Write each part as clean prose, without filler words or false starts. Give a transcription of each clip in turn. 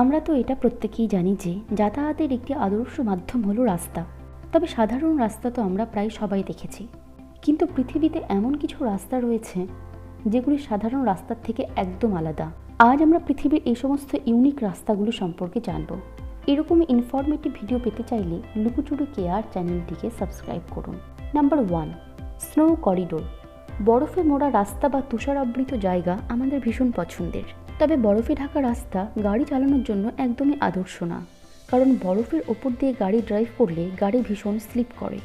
আমরা তো এটা প্রত্যেকেই জানি যে যাতায়াতের একটি আদর্শ মাধ্যম হলো রাস্তা। তবে সাধারণ রাস্তা তো আমরা প্রায় সবাই দেখেছি, কিন্তু পৃথিবীতে এমন কিছু রাস্তা রয়েছে যেগুলি সাধারণ রাস্তার থেকে একদম আলাদা। আজ আমরা পৃথিবীর এই সমস্ত ইউনিক রাস্তাগুলো সম্পর্কে জানব। এরকমই ইনফরমেটিভ ভিডিও পেতে চাইলে লুকোচুরি কেয়ার চ্যানেলটিকে সাবস্ক্রাইব করুন। Number 1, snow corridor. বরফে মোড়া রাস্তা বা তুষারাবৃত জায়গা আমাদের ভীষণ পছন্দের। তবে বরফে ঢাকা রাস্তা গাড়ি চালানোর জন্য একদমই আদর্শ না, কারণ বরফের ওপর দিয়ে গাড়ি ড্রাইভ করলে গাড়ি ভীষণ স্লিপ করে।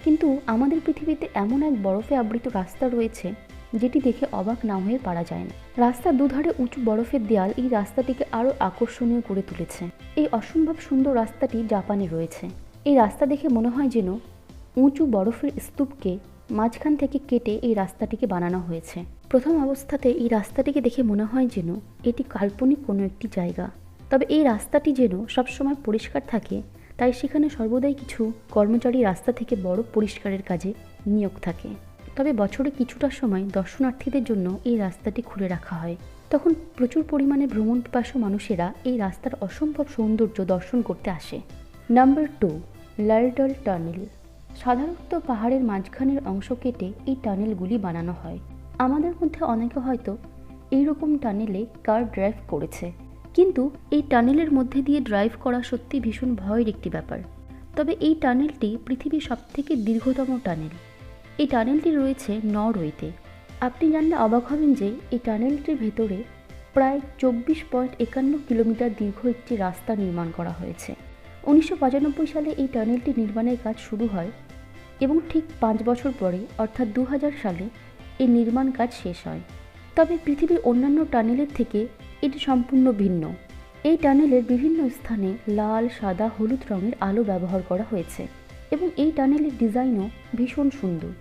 কিন্তু আমাদের পৃথিবীতে এমন এক বরফে আবৃত রাস্তা রয়েছে যেটি দেখে অবাক না হয়ে পারা যায় না। রাস্তার দুধারে উঁচু বরফের দেয়াল এই রাস্তাটিকে আরও আকর্ষণীয় করে তুলেছে। এই অসম্ভব সুন্দর রাস্তাটি জাপানে রয়েছে। এই রাস্তা দেখে মনে হয় যেন উঁচু বরফের স্তূপকে মাঝখান থেকে কেটে এই রাস্তাটিকে বানানো হয়েছে। প্রথম অবস্থাতে এই রাস্তাটিকে দেখে মনে হয় যেন এটি কাল্পনিক কোনো একটি জায়গা। তবে এই রাস্তাটি যেন সবসময় পরিষ্কার থাকে, তাই সেখানে সর্বদাই কিছু কর্মচারী রাস্তা থেকে বরফ পরিষ্কারের কাজে নিয়োগ থাকে। তবে বছরে কিছুটা সময় দর্শনার্থীদের জন্য এই রাস্তাটি খুলে রাখা হয়। তখন প্রচুর পরিমাণে ভ্রমণ পিপাসু মানুষেরা এই রাস্তার অসম্ভব সৌন্দর্য দর্শন করতে আসে। Number 2, Laerdal tunnel. সাধারণত পাহাড়ের মাঝখানের অংশ কেটে এই টানেলগুলি বানানো হয়। আমাদের মধ্যে অনেকে হয়তো এইরকম টানেলে কার ড্রাইভ করেছে, কিন্তু এই টানেলের মধ্যে দিয়ে ড্রাইভ করা সত্যি ভীষণ ভয়ের একটি ব্যাপার। তবে এই টানেলটি পৃথিবীর সবথেকে দীর্ঘতম টানেল। এই টানেলটি রয়েছে নরওয়েতে। আপনি জানলে অবাক হবেন যে এই টানেলটির ভেতরে প্রায় 24.51 কিলোমিটার দীর্ঘ একটি রাস্তা নির্মাণ করা হয়েছে। 1995 সালে এই টানেলটি নির্মাণের কাজ শুরু হয় এবং ঠিক 5 বছর পরে অর্থাৎ 2000 সালে এই নির্মাণ কাজ শেষ হয়। তবে পৃথিবীর অন্যান্য টানেলের থেকে এটি সম্পূর্ণ ভিন্ন। এই টানেলের বিভিন্ন স্থানে লাল, সাদা, হলুদ রঙের আলো ব্যবহার করা হয়েছে এবং এই টানেলের ডিজাইনও ভীষণ সুন্দর।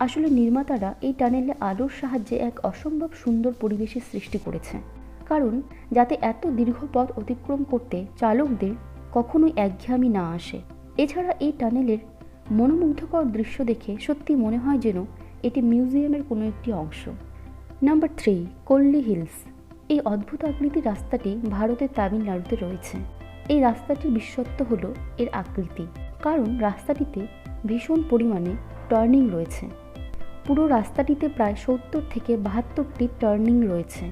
আসলে নির্মাতারা এই টানেলে আলোর সাহায্যে এক অসম্ভব সুন্দর পরিবেশের সৃষ্টি করেছে, কারণ যাতে এত দীর্ঘ পথ অতিক্রম করতে চালকদের কখনোই একঘেয়েমি না আসে। এছাড়া এই টানেলের মনোমুগ্ধকর দৃশ্য দেখে সত্যি মনে হয় যেন এটি মিউজিয়ামের কোনো একটি অংশ। Number 3, Kolli hills. এই অদ্ভুত আকৃতির রাস্তাটি ভারতের তামিলনাড়ুতে রয়েছে। এই রাস্তাটির বিশেষত্ব হলো এর আকৃতি, কারণ রাস্তাটিতে ভীষণ পরিমাণে টার্নিং রয়েছে। পুরো রাস্তাটিতে প্রায় 70 থেকে 72টি টার্নিং রয়েছে।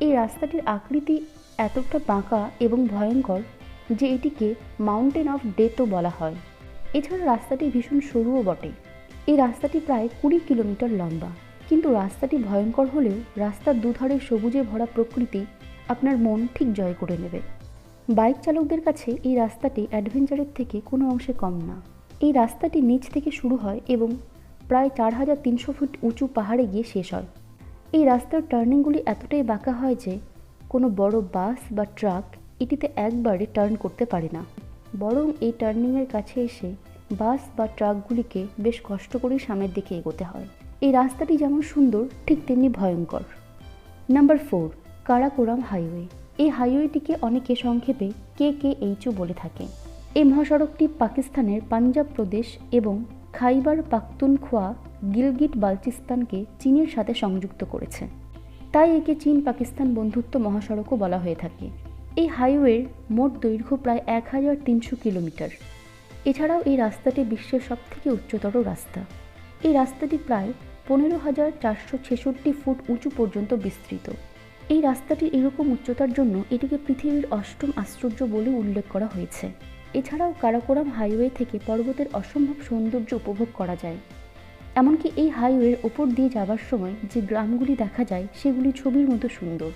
এই রাস্তাটির আকৃতি এতটা বাঁকা এবং ভয়ঙ্কর যে এটিকে মাউন্টেন অফ ডেথও বলা হয়। এছাড়া রাস্তাটি ভীষণ সরুও বটে। এই রাস্তাটি প্রায় 20 কিলোমিটার লম্বা, কিন্তু রাস্তাটি ভয়ঙ্কর হলেও রাস্তার দুধারে সবুজে ভরা প্রকৃতি আপনার মন ঠিক জয় করে নেবে। বাইক চালকদের কাছে এই রাস্তাটি অ্যাডভেঞ্চারের থেকে কোনো অংশে কম না। এই রাস্তাটি নিচ থেকে শুরু হয় এবং প্রায় 4300 ফুট উঁচু পাহাড়ে গিয়ে শেষ হয়। এই রাস্তার টার্নিংগুলি এতটাই বাঁকা হয় যে কোনো বড় বাস বা ট্রাক এটিতে একবারে টার্ন করতে পারে না, বরং এই টার্নিংয়ের কাছে এসে বাস বা ট্রাকগুলিকে বেশ কষ্ট করেই সামনের দিকে এগোতে হয়। এই রাস্তাটি যেমন সুন্দর ঠিক তেমনি ভয়ঙ্কর। Number 4, Karakoram highway. এই হাইওয়েটিকে অনেকে সংক্ষেপে KKHও বলে থাকে। এই মহাসড়কটি পাকিস্তানের পাঞ্জাব প্রদেশ এবং খাইবার পাখতুনখোয়া গিলগিট বালচিস্তানকে চীনের সাথে সংযুক্ত করেছে, তাই একে চীন পাকিস্তান বন্ধুত্ব মহাসড়কও বলা হয়ে থাকে। এই হাইওয়ের মোট দৈর্ঘ্য প্রায় 1300 কিলোমিটার। এছাড়াও এই রাস্তাটি বিশ্বের সবথেকে উচ্চতর রাস্তা। এই রাস্তাটি প্রায় 15,466 ফুট উঁচু পর্যন্ত বিস্তৃত। এই রাস্তাটির এরকম উচ্চতার জন্য এটিকে পৃথিবীর 8ম আশ্চর্য বলে উল্লেখ করা হয়েছে। এছাড়াও কারাকোরাম হাইওয়ে থেকে পর্বতের অসম্ভব সৌন্দর্য উপভোগ করা যায়। এমনকি এই হাইওয়ের ওপর দিয়ে যাবার সময় যে গ্রামগুলি দেখা যায় সেগুলি ছবির মতো সুন্দর।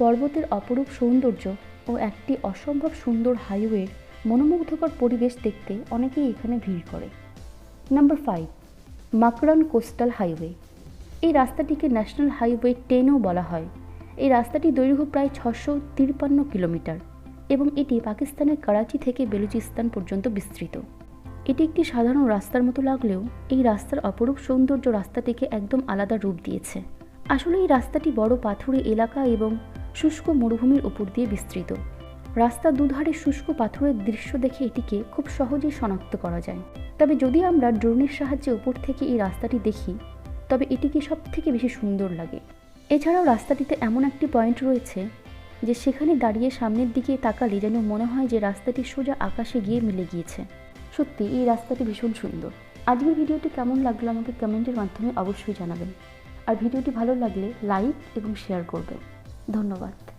পর্বতের অপরূপ সৌন্দর্য ও একটি অসম্ভব সুন্দর হাইওয়ের মনোমুগ্ধকর পরিবেশ দেখতে অনেকেই এখানে ভিড় করে। Number 5, Makran coastal highway. এই রাস্তাটিকে ন্যাশনাল হাইওয়ে 10ও বলা হয়। এই রাস্তাটি দৈর্ঘ্য প্রায় 653 কিলোমিটার এবং এটি পাকিস্তানের করাচি থেকে বেলুচিস্তান পর্যন্ত বিস্তৃত। এটি একটি সাধারণ রাস্তার মতো লাগলেও এই রাস্তার অপরূপ সৌন্দর্য রাস্তাটিকে একদম আলাদা রূপ দিয়েছে। আসলে এই রাস্তাটি বড় পাথুরে এলাকা এবং শুষ্ক মরুভূমির উপর দিয়ে বিস্তৃত। রাস্তার দুধারে শুষ্ক পাথরের দৃশ্য দেখে এটিকে খুব সহজেই শনাক্ত করা যায়। তবে যদি আমরা ড্রোনের সাহায্যে উপর থেকে এই রাস্তাটি দেখি তবে এটিকে সব থেকে বেশি সুন্দর লাগে। এছাড়াও রাস্তাটিতে এমন একটি পয়েন্ট রয়েছে যে সেখানে দাঁড়িয়ে সামনের দিকে তাকালে যেন মনে হয় যে রাস্তাটি সোজা আকাশে গিয়ে মিলে গিয়েছে। সত্যি এই রাস্তাটি ভীষণ সুন্দর। আজকের ভিডিওটি কেমন লাগলো আমাকে কমেন্টের মাধ্যমে অবশ্যই জানাবেন। আর ভিডিওটি ভালো লাগলে লাইক এবং শেয়ার করবেন। ধন্যবাদ।